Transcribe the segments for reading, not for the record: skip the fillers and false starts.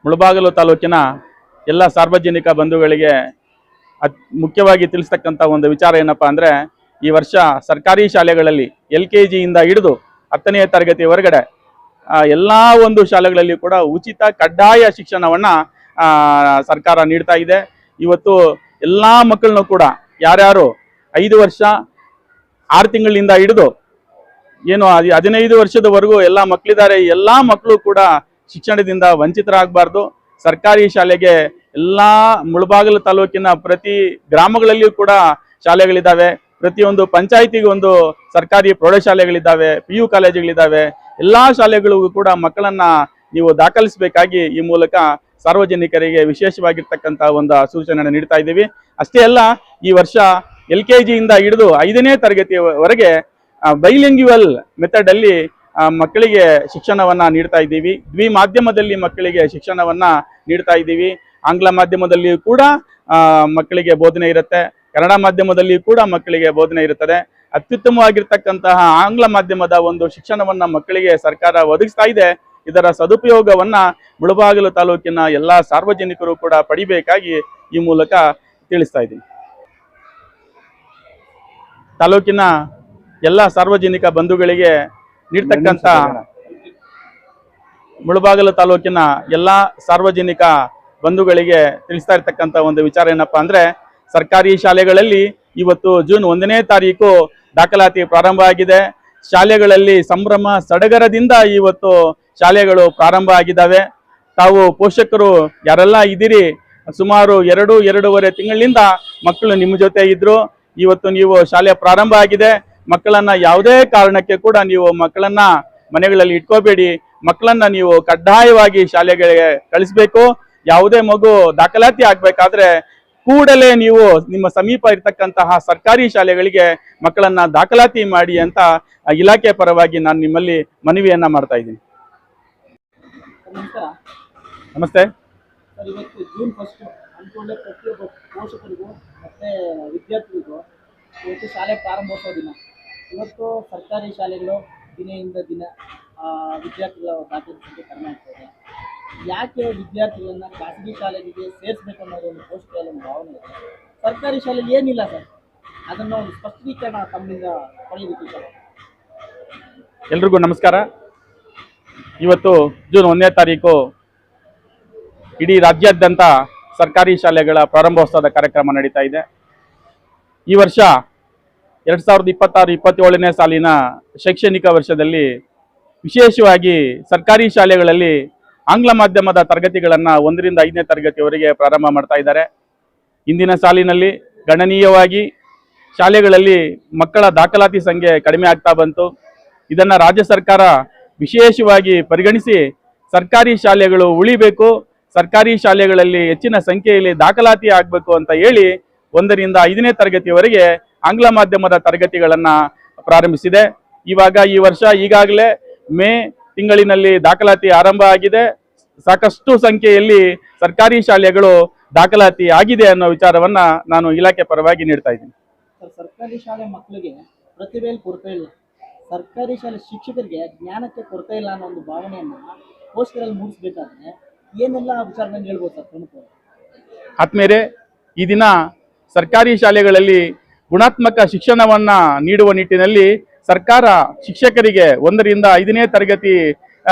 ಮುಳಬಾಗಿಲು ತಾಲೂಕಿನ ಎಲ್ಲ ಸಾರ್ವಜನಿಕ ಬಂಧುಗಳಿಗೆ ಮುಖ್ಯವಾಗಿ ತಿಳಿಸ್ತಕ್ಕಂಥ ಒಂದು ವಿಚಾರ ಏನಪ್ಪ ಅಂದರೆ, ಈ ವರ್ಷ ಸರ್ಕಾರಿ ಶಾಲೆಗಳಲ್ಲಿ LKG ಇಂದ ಹಿಡಿದು 10ನೇ ತರಗತಿ ಹೊರಗಡೆ ಎಲ್ಲ ಒಂದು ಶಾಲೆಗಳಲ್ಲಿ ಕೂಡ ಉಚಿತ ಕಡ್ಡಾಯ ಶಿಕ್ಷಣವನ್ನು ಸರ್ಕಾರ ನೀಡ್ತಾ ಇದೆ. ಇವತ್ತು ಎಲ್ಲ ಮಕ್ಕಳನ್ನು ಕೂಡ ಯಾರ್ಯಾರು 5 ವರ್ಷ 6 ತಿಂಗಳಿಂದ ಹಿಡಿದು ಏನು 15 ವರ್ಷದವರೆಗೂ ಎಲ್ಲ ಮಕ್ಕಳಿದ್ದಾರೆ, ಎಲ್ಲ ಮಕ್ಕಳು ಕೂಡ ಶಿಕ್ಷಣದಿಂದ ವಂಚಿತರಾಗಬಾರ್ದು. ಸರ್ಕಾರಿ ಶಾಲೆಗೆ ಎಲ್ಲ ಮುಳಬಾಗಿಲು ತಾಲೂಕಿನ ಪ್ರತಿ ಗ್ರಾಮಗಳಲ್ಲಿಯೂ ಕೂಡ ಶಾಲೆಗಳಿದ್ದಾವೆ. ಪ್ರತಿಯೊಂದು ಪಂಚಾಯಿತಿಗೆ ಒಂದು ಸರ್ಕಾರಿ ಪ್ರೌಢಶಾಲೆಗಳಿದ್ದಾವೆ, PU ಕಾಲೇಜುಗಳಿದ್ದಾವೆ. ಎಲ್ಲ ಶಾಲೆಗಳಿಗೂ ಕೂಡ ಮಕ್ಕಳನ್ನ ನೀವು ದಾಖಲಿಸಬೇಕಾಗಿ ಈ ಮೂಲಕ ಸಾರ್ವಜನಿಕರಿಗೆ ವಿಶೇಷವಾಗಿರ್ತಕ್ಕಂಥ ಒಂದು ಸೂಚನೆಯನ್ನು ನೀಡ್ತಾ ಇದ್ದೀವಿ. ಅಷ್ಟೇ ಅಲ್ಲ, ಈ ವರ್ಷ LKG ಇಂದ ಹಿಡಿದು 5ನೇ ತರಗತಿಯವರೆಗೆ ಬೈಲಿಂಗ್ಯುವಲ್ ಮೆಥಡ್ ಅಲ್ಲಿ ಮಕ್ಕಳಿಗೆ ಶಿಕ್ಷಣವನ್ನ ನೀಡ್ತಾ ಇದ್ದೀವಿ. ದ್ವಿಮಾಧ್ಯಮದಲ್ಲಿ ಮಕ್ಕಳಿಗೆ ಶಿಕ್ಷಣವನ್ನ ನೀಡ್ತಾ ಇದ್ದೀವಿ. ಆಂಗ್ಲ ಮಾಧ್ಯಮದಲ್ಲಿ ಕೂಡ ಮಕ್ಕಳಿಗೆ ಬೋಧನೆ ಇರುತ್ತೆ, ಕನ್ನಡ ಮಾಧ್ಯಮದಲ್ಲಿ ಕೂಡ ಮಕ್ಕಳಿಗೆ ಬೋಧನೆ ಇರುತ್ತದೆ. ಅತ್ಯುತ್ತಮವಾಗಿರ್ತಕ್ಕಂತಹ ಆಂಗ್ಲ ಮಾಧ್ಯಮದ ಒಂದು ಶಿಕ್ಷಣವನ್ನ ಮಕ್ಕಳಿಗೆ ಸರ್ಕಾರ ಒದಗಿಸ್ತಾ ಇದೆ. ಇದರ ಸದುಪಯೋಗವನ್ನ ಮುಳಬಾಗಿಲು ತಾಲೂಕಿನ ಎಲ್ಲ ಸಾರ್ವಜನಿಕರು ಕೂಡ ಪಡಿಬೇಕಾಗಿ ಈ ಮೂಲಕ ತಿಳಿಸ್ತಾ ಇದ್ದೀನಿ. ತಾಲೂಕಿನ ಎಲ್ಲ ಸಾರ್ವಜನಿಕ ಬಂಧುಗಳಿಗೆ ನೀಡ್ತಕ್ಕಂಥ ಮುಳಬಾಗಿಲು ತಾಲೂಕಿನ ಎಲ್ಲ ಸಾರ್ವಜನಿಕ ಬಂಧುಗಳಿಗೆ ತಿಳಿಸ್ತಾ ಇರ್ತಕ್ಕಂಥ ಒಂದು ವಿಚಾರ ಏನಪ್ಪಾ ಅಂದ್ರೆ, ಸರ್ಕಾರಿ ಶಾಲೆಗಳಲ್ಲಿ ಇವತ್ತು ಜೂನ್ 1ನೇ ತಾರೀಕು ದಾಖಲಾತಿ ಪ್ರಾರಂಭ ಆಗಿದೆ. ಶಾಲೆಗಳಲ್ಲಿ ಸಂಭ್ರಮ ಸಡಗರದಿಂದ ಇವತ್ತು ಶಾಲೆಗಳು ಪ್ರಾರಂಭ ಆಗಿದ್ದಾವೆ. ತಾವು ಪೋಷಕರು ಯಾರೆಲ್ಲ ಇದ್ದೀರಿ, ಸುಮಾರು 2-2.5 ತಿಂಗಳಿಂದ ಮಕ್ಕಳು ನಿಮ್ಮ ಜೊತೆ ಇದ್ರು. ಇವತ್ತು ನೀವು ಶಾಲೆ ಪ್ರಾರಂಭ ಆಗಿದೆ. ಮಕ್ಕಳನ್ನ ಯಾವುದೇ ಕಾರಣಕ್ಕೆ ಕೂಡ ನೀವು ಮಕ್ಕಳನ್ನ ಮನೆಗಳಲ್ಲಿ ಇಟ್ಕೋಬೇಡಿ. ಮಕ್ಕಳನ್ನ ನೀವು ಕಡ್ಡಾಯವಾಗಿ ಶಾಲೆಗಳಿಗೆ ಕಳಿಸ್ಬೇಕು. ಯಾವುದೇ ಮಗು ದಾಖಲಾತಿ ಆಗ್ಬೇಕಾದ್ರೆ ಕೂಡಲೇ ನೀವು ನಿಮ್ಮ ಸಮೀಪ ಇರ್ತಕ್ಕಂತಹ ಸರ್ಕಾರಿ ಶಾಲೆಗಳಿಗೆ ಮಕ್ಕಳನ್ನ ದಾಖಲಾತಿ ಮಾಡಿ ಅಂತ ಇಲಾಖೆ ಪರವಾಗಿ ನಾನು ನಿಮ್ಮಲ್ಲಿ ಮನವಿಯನ್ನ ಮಾಡ್ತಾ ಇದ್ದೀನಿ. ನಮಸ್ತೆ. ಇವತ್ತು ಜೂನ್ 1 ಅಂದ್ಕೊಂಡೆ ಪ್ರತಿಯೊಬ್ಬ ಪೋಷಕರಿಗೂ ಮತ್ತೆ ವಿದ್ಯಾರ್ಥಿಗಳಿಗೂ ಇವತ್ತು ಶಾಲೆ ಪ್ರಾರಂಭೋತ್ಸವ ದಿನ. ಇವತ್ತು ಸರ್ಕಾರಿ ಶಾಲೆಗಳು ದಿನದಿಂದ ದಿನ ವಿದ್ಯಾರ್ಥಿಗಳ ದಾಖಲೆ ಸಂಖ್ಯೆ ಕಡಿಮೆ ಆಗ್ತಾ ಇದೆ. ಯಾಕೆ ವಿದ್ಯಾರ್ಥಿಗಳನ್ನ ಖಾಸಗಿ ಶಾಲೆಗಳಿಗೆ ಸೇರಿಸಬೇಕು ಅನ್ನೋದು ಒಂದು ಪೋಷಕರಲ್ಲಿ ಒಂದು ಭಾವನೆ ಇದೆ. ಸರ್ಕಾರಿ ಶಾಲೆಯಲ್ಲಿ ಏನಿಲ್ಲ ಸರ್, ಅದನ್ನು ಒಂದು ಸ್ಪಷ್ಟೀಕರಣ ತಮ್ಮಿಂದ ಪಡೆಯಬೇಕು ಸರ್. ಎಲ್ರಿಗೂ ನಮಸ್ಕಾರ. ಇವತ್ತು ಜೂನ್ 1ನೇ ತಾರೀಕು ಇಡೀ ರಾಜ್ಯಾದ್ಯಂತ ಸರ್ಕಾರಿ ಶಾಲೆಗಳ ಪ್ರಾರಂಭೋತ್ಸವದ ಕಾರ್ಯಕ್ರಮ ನಡೀತಾ ಇದೆ. ಈ ವರ್ಷ 2026-27ನೇ ಸಾಲಿನ ಶೈಕ್ಷಣಿಕ ವರ್ಷದಲ್ಲಿ ವಿಶೇಷವಾಗಿ ಸರ್ಕಾರಿ ಶಾಲೆಗಳಲ್ಲಿ ಆಂಗ್ಲ ಮಾಧ್ಯಮದ ತರಗತಿಗಳನ್ನು 1ರಿಂದ 5ನೇ ತರಗತಿಯವರೆಗೆ ಪ್ರಾರಂಭ ಮಾಡ್ತಾ ಇದ್ದಾರೆ. ಇಂದಿನ ಸಾಲಿನಲ್ಲಿ ಗಣನೀಯವಾಗಿ ಶಾಲೆಗಳಲ್ಲಿ ಮಕ್ಕಳ ದಾಖಲಾತಿ ಸಂಖ್ಯೆ ಕಡಿಮೆ ಆಗ್ತಾ ಬಂತು. ಇದನ್ನು ರಾಜ್ಯ ಸರ್ಕಾರ ವಿಶೇಷವಾಗಿ ಪರಿಗಣಿಸಿ ಸರ್ಕಾರಿ ಶಾಲೆಗಳು ಉಳಿಬೇಕು, ಸರ್ಕಾರಿ ಶಾಲೆಗಳಲ್ಲಿ ಹೆಚ್ಚಿನ ಸಂಖ್ಯೆಯಲ್ಲಿ ದಾಖಲಾತಿ ಆಗಬೇಕು ಅಂತ ಹೇಳಿ 1ರಿಂದ 5ನೇ ತರಗತಿಯವರೆಗೆ ಆಂಗ್ಲ ಮಾಧ್ಯಮದ ತರಗತಿಗಳನ್ನು ಪ್ರಾರಂಭಿಸಿದೆ. ಈ ವರ್ಷ ಈಗಾಗಲೇ ಮೇ ತಿಂಗಳಿನಲ್ಲಿ ದಾಖಲಾತಿ ಆರಂಭ ಆಗಿದೆ. ಸಾಕಷ್ಟು ಸಂಖ್ಯೆಯಲ್ಲಿ ಸರ್ಕಾರಿ ಶಾಲೆಗಳು ದಾಖಲಾತಿ ಆಗಿದೆ ಅನ್ನೋ ವಿಚಾರವನ್ನ ನಾನು ಇಲಾಖೆ ಪರವಾಗಿ ನೀಡ್ತಾ ಇದ್ದೀನಿ. ಸರ್ಕಾರಿ ಶಾಲೆ ಮಕ್ಕಳಿಗೆ ಪ್ರತಿಭೆಯಲ್ಲಿ ಕೊರತೆ ಇಲ್ಲ, ಸರ್ಕಾರಿ ಶಾಲೆ ಶಿಕ್ಷಕರಿಗೆ ಜ್ಞಾನಕ್ಕೆ ಕೊರತೆ ಇಲ್ಲ ಅನ್ನೋ ಒಂದು ಭಾವನೆಯನ್ನ ಪೋಷಕರಲ್ಲಿ ಮೂಡಿಸಬೇಕಾದ್ರೆ ಏನೆಲ್ಲ ವಿಚಾರಗಳನ್ನು ಹೇಳ್ಬೋದು ಸರ್ ಪ್ರಮುಖವಾಗಿ? ಆದ್ಮೇಲೆ ಈ ದಿನ ಸರ್ಕಾರಿ ಶಾಲೆಗಳಲ್ಲಿ ಗುಣಾತ್ಮಕ ಶಿಕ್ಷಣವನ್ನ ನೀಡುವ ನಿಟ್ಟಿನಲ್ಲಿ ಸರ್ಕಾರ ಶಿಕ್ಷಕರಿಗೆ 1ರಿಂದ 5ನೇ ತರಗತಿ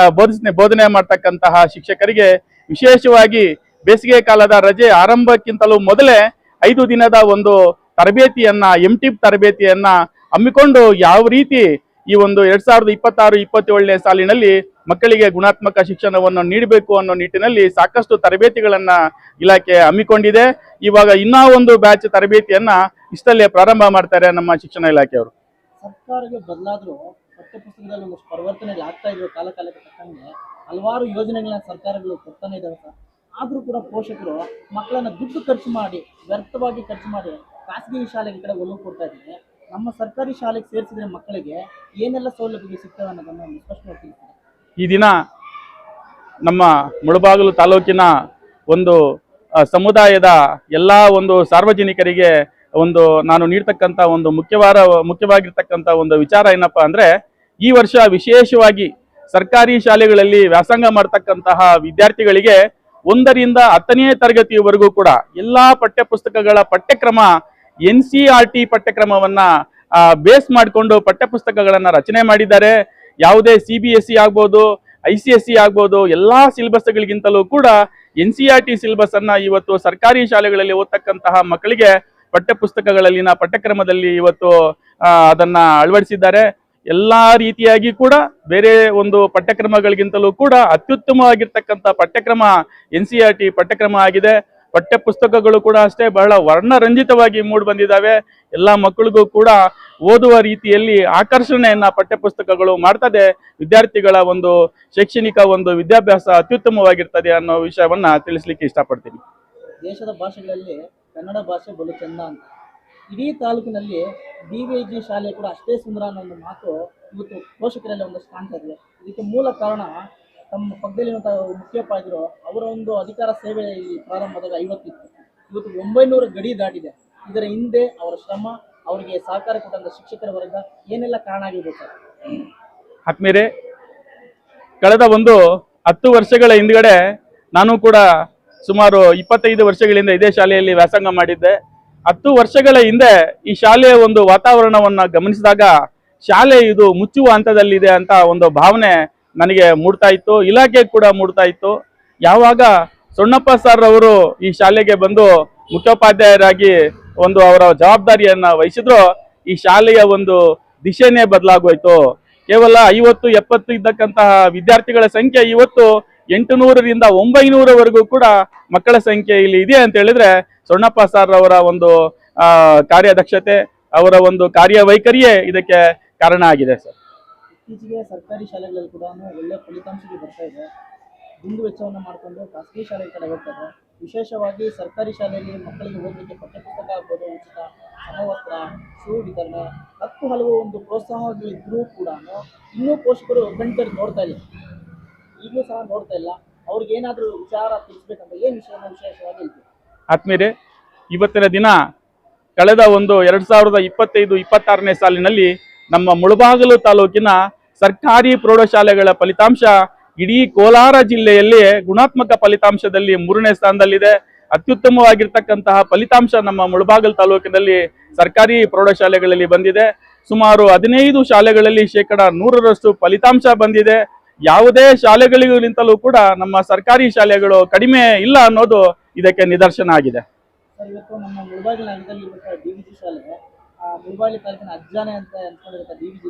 ಬೋಧನೆ ಮಾಡ್ತಕ್ಕಂತಹ ಶಿಕ್ಷಕರಿಗೆ ವಿಶೇಷವಾಗಿ ಬೇಸಿಗೆ ಕಾಲದ ರಜೆ ಆರಂಭಕ್ಕಿಂತಲೂ ಮೊದಲೇ 5 ದಿನದ ಒಂದು ತರಬೇತಿಯನ್ನ MTIP ತರಬೇತಿಯನ್ನ ಹಮ್ಮಿಕೊಂಡು ಯಾವ ರೀತಿ ಈ ಒಂದು 2026-27ನೇ ಸಾಲಿನಲ್ಲಿ ಮಕ್ಕಳಿಗೆ ಗುಣಾತ್ಮಕ ಶಿಕ್ಷಣವನ್ನು ನೀಡಬೇಕು ಅನ್ನೋ ನಿಟ್ಟಿನಲ್ಲಿ ಸಾಕಷ್ಟು ತರಬೇತಿಗಳನ್ನ ಇಲಾಖೆ ಹಮ್ಮಿಕೊಂಡಿದೆ. ಇವಾಗ ಇನ್ನೂ ಒಂದು ಬ್ಯಾಚ್ ತರಬೇತಿಯನ್ನ ಇಷ್ಟಲ್ಲೇ ಪ್ರಾರಂಭ ಮಾಡ್ತಾರೆ ನಮ್ಮ ಶಿಕ್ಷಣ ಇಲಾಖೆಯವರು. ಸರ್ಕಾರಗಳು ಬದಲಾದರೂ ಪಠ್ಯಪುಸ್ತಕದಲ್ಲಿ ಒಂದು ಪರಿವರ್ತನೆ ಆಗ್ತಾ ಇರುವ ಕಾಲಕ್ಕೆ ತಕ್ಕಂಗೆ ಹಲವಾರು ಯೋಜನೆಗಳನ್ನ ಸರ್ಕಾರಗಳು ಕೊಡ್ತಾನೆ ಇದ್ದಾವೆ ಸರ್. ಆದರೂ ಕೂಡ ಪೋಷಕರು ಮಕ್ಕಳನ್ನ ದುಡ್ಡು ಖರ್ಚು ಮಾಡಿ ವ್ಯರ್ಥವಾಗಿ ಖರ್ಚು ಮಾಡಿ ಖಾಸಗಿ ಶಾಲೆಗಳ ಕಡೆ ಒಲವು ಕೊಡ್ತಾ ಇದ್ದಾರೆ. ನಮ್ಮ ಸರ್ಕಾರಿ ಶಾಲೆಗೆ ಸೇರಿಸಿದ್ರೆ ಮಕ್ಕಳಿಗೆ ಏನೆಲ್ಲ ಸೌಲಭ್ಯಗಳು ಸಿಗ್ತವೆ ಅನ್ನೋದನ್ನು ಸ್ಪಷ್ಟವಾಗಿ ತಿಳಿಸ್ತಾರೆ. ಈ ದಿನ ನಮ್ಮ ಮುಳಬಾಗಿಲು ತಾಲೂಕಿನ ಒಂದು ಸಮುದಾಯದ ಎಲ್ಲ ಒಂದು ಸಾರ್ವಜನಿಕರಿಗೆ ಒಂದು ನಾನು ನೀಡ್ತಕ್ಕಂಥ ಒಂದು ಮುಖ್ಯವಾಗಿರ್ತಕ್ಕಂಥ ಒಂದು ವಿಚಾರ ಏನಪ್ಪಾ ಅಂದ್ರೆ, ಈ ವರ್ಷ ವಿಶೇಷವಾಗಿ ಸರ್ಕಾರಿ ಶಾಲೆಗಳಲ್ಲಿ ವ್ಯಾಸಂಗ ಮಾಡ್ತಕ್ಕಂತಹ ವಿದ್ಯಾರ್ಥಿಗಳಿಗೆ ಒಂದರಿಂದ 10ನೇ ತರಗತಿಯವರೆಗೂ ಕೂಡ ಎಲ್ಲಾ ಪಠ್ಯಪುಸ್ತಕಗಳ ಪಠ್ಯಕ್ರಮ NCERT ಪಠ್ಯಕ್ರಮವನ್ನ ಬೇಸ್ ಮಾಡಿಕೊಂಡು ಪಠ್ಯಪುಸ್ತಕಗಳನ್ನ ರಚನೆ ಮಾಡಿದ್ದಾರೆ. ಯಾವುದೇ CBSE ಆಗ್ಬೋದು, ICSE ಆಗ್ಬೋದು, ಎಲ್ಲಾ ಸಿಲೆಬಸ್ಗಳಿಗಿಂತಲೂ ಕೂಡ NCERT ಸಿಲೆಬಸ್ ಅನ್ನ ಇವತ್ತು ಸರ್ಕಾರಿ ಶಾಲೆಗಳಲ್ಲಿ ಓದ್ತಕ್ಕಂತಹ ಮಕ್ಕಳಿಗೆ ಪಠ್ಯಪುಸ್ತಕಗಳಲ್ಲಿನ ಪಠ್ಯಕ್ರಮದಲ್ಲಿ ಇವತ್ತು ಅದನ್ನ ಅಳವಡಿಸಿದ್ದಾರೆ. ಎಲ್ಲಾ ರೀತಿಯಾಗಿ ಕೂಡ ಬೇರೆ ಒಂದು ಪಠ್ಯಕ್ರಮಗಳಿಗಿಂತಲೂ ಕೂಡ ಅತ್ಯುತ್ತಮವಾಗಿರ್ತಕ್ಕಂಥ ಪಠ್ಯಕ್ರಮ NCERT ಪಠ್ಯಕ್ರಮ ಆಗಿದೆ. ಪಠ್ಯಪುಸ್ತಕಗಳು ಕೂಡ ಅಷ್ಟೇ ಬಹಳ ವರ್ಣರಂಜಿತವಾಗಿ ಮೂಡಿ ಬಂದಿದ್ದಾವೆ. ಎಲ್ಲ ಮಕ್ಕಳಿಗೂ ಕೂಡ ಓದುವ ರೀತಿಯಲ್ಲಿ ಆಕರ್ಷಣೆಯನ್ನ ಪಠ್ಯಪುಸ್ತಕಗಳು ಮಾಡ್ತದೆ. ವಿದ್ಯಾರ್ಥಿಗಳ ಒಂದು ಶೈಕ್ಷಣಿಕ ಒಂದು ವಿದ್ಯಾಭ್ಯಾಸ ಅತ್ಯುತ್ತಮವಾಗಿರ್ತದೆ ಅನ್ನೋ ವಿಷಯವನ್ನ ತಿಳಿಸ್ಲಿಕ್ಕೆ ಇಷ್ಟಪಡ್ತೀನಿ. ದೇಶದ ಭಾಷೆಗಳಲ್ಲಿ ಕನ್ನಡ ಭಾಷೆ ಬಲು ಚೆಂದ ಅಂತ. ಇಡೀ ತಾಲೂಕಿನಲ್ಲಿ DVG ಶಾಲೆ ಕೂಡ ಅಷ್ಟೇ ಸುಂದರ ಅನ್ನೋ ಒಂದು ಮಾತು ಇವತ್ತು ಪೋಷಕರಲ್ಲಿ ಒಂದಷ್ಟು ಕಾಣ್ತಾ ಇದೆ. ಇದಕ್ಕೆ ಮೂಲ ಕಾರಣ ತಮ್ಮ ಪಕ್ಕದಲ್ಲಿರುವಂಥ ಮುಖ್ಯೋಪಾಧ್ಯಾಯರು ಅವರ ಒಂದು ಅಧಿಕಾರ ಸೇವೆ ಇಲ್ಲಿ ಪ್ರಾರಂಭವಾದಾಗ 50 ಇತ್ತು. ಇವತ್ತು 900 ಗಡಿ ದಾಟಿದೆ. ಇದರ ಹಿಂದೆ ಅವರ ಶ್ರಮ, ಅವರಿಗೆ ಸಹಕಾರ ಕೊಟ್ಟಂಥ ಶಿಕ್ಷಕರ ವರ್ಗ ಏನೆಲ್ಲ ಕಾರಣ ಆಗಿರ್ಬೋದು ಸರ್? ಆತ್ಮೀಯರೇ, ಕಳೆದ ಒಂದು 10 ವರ್ಷಗಳ ಹಿಂದ್ಗಡೆ ನಾನು ಕೂಡ ಸುಮಾರು 25 ವರ್ಷಗಳಿಂದ ಇದೇ ಶಾಲೆಯಲ್ಲಿ ವ್ಯಾಸಂಗ ಮಾಡಿದ್ದೆ. 10 ವರ್ಷಗಳ ಹಿಂದೆ ಈ ಶಾಲೆಯ ಒಂದು ವಾತಾವರಣವನ್ನ ಗಮನಿಸಿದಾಗ ಶಾಲೆ ಇದು ಮುಚ್ಚುವ ಹಂತದಲ್ಲಿದೆ ಅಂತ ಒಂದು ಭಾವನೆ ನನಗೆ ಮೂಡ್ತಾ ಇತ್ತು, ಇಲಾಖೆ ಕೂಡ ಮೂಡ್ತಾ ಇತ್ತು. ಯಾವಾಗ ಸೊಣ್ಣಪ್ಪ ಸರ್ ಅವರು ಈ ಶಾಲೆಗೆ ಬಂದು ಮುಖ್ಯೋಪಾಧ್ಯಾಯರಾಗಿ ಒಂದು ಅವರ ಜವಾಬ್ದಾರಿಯನ್ನ ವಹಿಸಿದ್ರು, ಈ ಶಾಲೆಯ ಒಂದು ದಿಶೆನೇ ಬದಲಾಗೋಯ್ತು. ಕೇವಲ 50-70 ಇದ್ದಕ್ಕಂತಹ ವಿದ್ಯಾರ್ಥಿಗಳ ಸಂಖ್ಯೆ ಇವತ್ತು 800ರಿಂದ 900ವರೆಗೂ ಕೂಡ ಮಕ್ಕಳ ಸಂಖ್ಯೆ ಇಲ್ಲಿ ಇದೆ ಅಂತ ಹೇಳಿದ್ರೆ ಸೊಣ್ಣಪ್ಪ ಸರ್ ಅವರ ಒಂದು ಕಾರ್ಯದಕ್ಷತೆ, ಅವರ ಒಂದು ಕಾರ್ಯವೈಖರಿಯೇ ಇದಕ್ಕೆ ಕಾರಣ ಆಗಿದೆ ಸರ್. ಇತ್ತೀಚೆಗೆ ಸರ್ಕಾರಿ ಶಾಲೆಗಳಲ್ಲಿ ಕೂಡ ಒಳ್ಳೆ ಫಲಿತಾಂಶಗಳು ಬರ್ತಾ ಇದೆ. ದುಂದು ವೆಚ್ಚವನ್ನು ಮಾಡಿಕೊಂಡು ಖಾಸಗಿ ಶಾಲೆ ಕಡೆ ಹೋಗ್ತಾರೆ. ವಿಶೇಷವಾಗಿ ಸರ್ಕಾರಿ ಶಾಲೆಯಲ್ಲಿ ಮಕ್ಕಳಿಗೆ ಓದಲಿಕ್ಕೆ ಪಠ್ಯಪುಸ್ತಕ ಆಗ್ಬೋದು, ಉಚಿತ ಸಮವಸ್ತ್ರ, ಶೂ ವಿತರಣೆ, ಹಲವು ಒಂದು ಪ್ರೋತ್ಸಾಹಗಳಿದ್ರೂ ಕೂಡ ಇನ್ನೂ ಪೋಷಕರು ಕಣ್ತರಿ ನೋಡ್ತಾ ಇಲ್ಲ. ಈಗಲೂ ಸಹ ನೋಡ್ತಾ ಇಲ್ಲ. ಅವ್ರಿಗೆ ಏನಾದರೂ ವಿಚಾರ ತಿಳಿಸ್ಬೇಕಂತ ಏನು ವಿಶೇಷವಾಗಿ ಹೇಳ್ತೀವಿ? ಆತ್ಮೀಯರೇ, ಇವತ್ತಿನ ದಿನ ಕಳೆದ ಒಂದು 2025-26ನೇ ಸಾಲಿನಲ್ಲಿ ನಮ್ಮ ಮುಳಬಾಗಿಲು ತಾಲೂಕಿನ ಸರ್ಕಾರಿ ಪ್ರೌಢಶಾಲೆಗಳ ಫಲಿತಾಂಶ ಇಡೀ ಕೋಲಾರ ಜಿಲ್ಲೆಯಲ್ಲಿ ಗುಣಾತ್ಮಕ ಫಲಿತಾಂಶದಲ್ಲಿ 3ನೇ ಸ್ಥಾನದಲ್ಲಿದೆ. ಅತ್ಯುತ್ತಮವಾಗಿರ್ತಕ್ಕಂತಹ ಫಲಿತಾಂಶ ನಮ್ಮ ಮುಳಬಾಗಿಲು ತಾಲೂಕಿನಲ್ಲಿ ಸರ್ಕಾರಿ ಪ್ರೌಢಶಾಲೆಗಳಲ್ಲಿ ಬಂದಿದೆ. ಸುಮಾರು 15 ಶಾಲೆಗಳಲ್ಲಿ 100% ಫಲಿತಾಂಶ ಬಂದಿದೆ. ಯಾವುದೇ ಶಾಲೆಗಳಿಗಿಂತಲೂ ಕೂಡ ನಮ್ಮ ಸರ್ಕಾರಿ ಶಾಲೆಗಳು ಕಡಿಮೆ ಇಲ್ಲ ಅನ್ನೋದು ಇದಕ್ಕೆ ನಿದರ್ಶನ ಆಗಿದೆ. ಸರ್, ಇವತ್ತು ನಮ್ಮ ಮುಳಬಾಗಿಲು ನಗರದಲ್ಲಿ DVG ಶಾಲೆ ಮುಳಬಾಗಿಲು ತಾಲೂಕಿನ ಅಜ್ಜಾನೆ ಅಂತ ಅನ್ಕೊಂಡಿರುತ್ತೆ DVG